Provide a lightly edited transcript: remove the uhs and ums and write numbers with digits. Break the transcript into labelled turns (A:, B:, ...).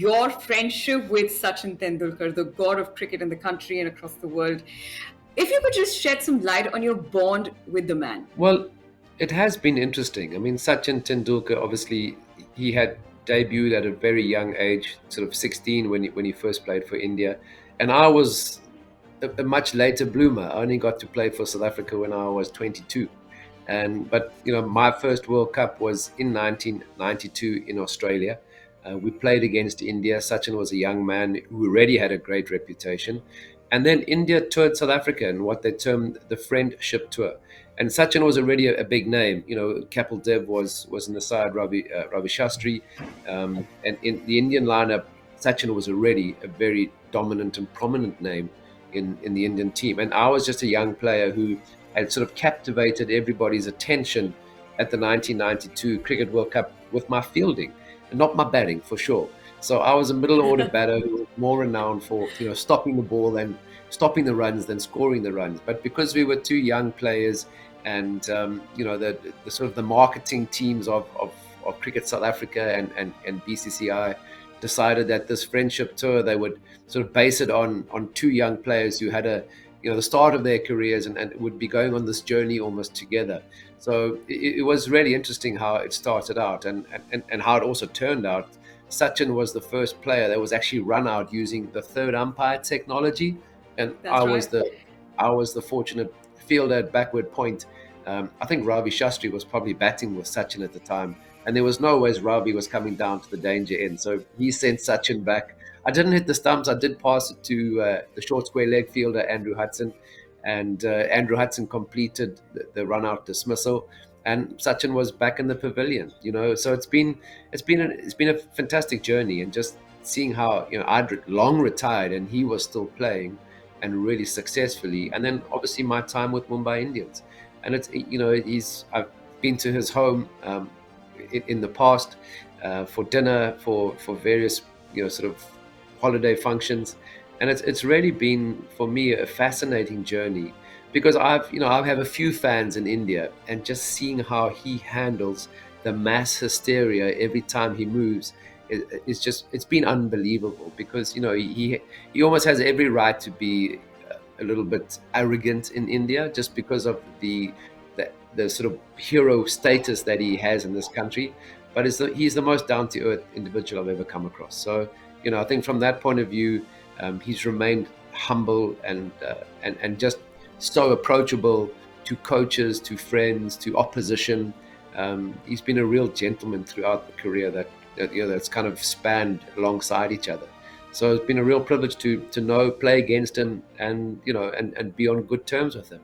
A: your friendship with Sachin Tendulkar, the god of cricket in the country and across the world. If you could just shed some light on your bond with the man.
B: Well, it has been interesting. I mean, Sachin Tendulkar, obviously, he had debuted at a very young age, sort of 16 when he first played for India. And I was a much later bloomer. I only got to play for South Africa when I was 22. But my first World Cup was in 1992 in Australia. We played against India. Sachin was a young man who already had a great reputation. And then India toured South Africa in what they termed the Friendship Tour. And Sachin was already a big name. Kapil Dev was in the side, Ravi Shastri. And in the Indian lineup, Sachin was already a very dominant and prominent name in the Indian team. And I was just a young player who had sort of captivated everybody's attention at the 1992 Cricket World Cup with my fielding, and not my batting for sure. So I was a middle order batter who was more renowned for stopping the ball and stopping the runs than scoring the runs. But because we were two young players, and the sort of the marketing teams of Cricket South Africa and BCCI decided that this friendship tour, they would sort of base it on two young players who had the start of their careers and would be going on this journey almost together. So it was really interesting how it started out and how it also turned out. Sachin was the first player that was actually run out using the third umpire technology, and I was the fortunate fielder at backward point. I think Ravi Shastri was probably batting with Sachin at the time, and there was no ways Ravi was coming down to the danger end. So he sent Sachin back. I didn't hit the stumps. I did pass it to the short square leg fielder, Andrew Hudson, and Andrew Hudson completed the run-out dismissal, and Sachin was back in the pavilion. So it's been a fantastic journey, and just seeing how I'd long retired and he was still playing and really successfully, and then obviously my time with Mumbai Indians, and I've been to his home in the past for dinner, for various sort of holiday functions, and it's really been for me a fascinating journey, because I have a few fans in India, and just seeing how he handles the mass hysteria every time he moves, it's been unbelievable, because he almost has every right to be a little bit arrogant in India, just because of the sort of hero status that he has in this country, but he's the most down to earth individual I've ever come across. So I think from that point of view, he's remained humble and just so approachable to coaches, to friends, to opposition. He's been a real gentleman throughout the career that's kind of spanned alongside each other. So it's been a real privilege to play against him and be on good terms with him.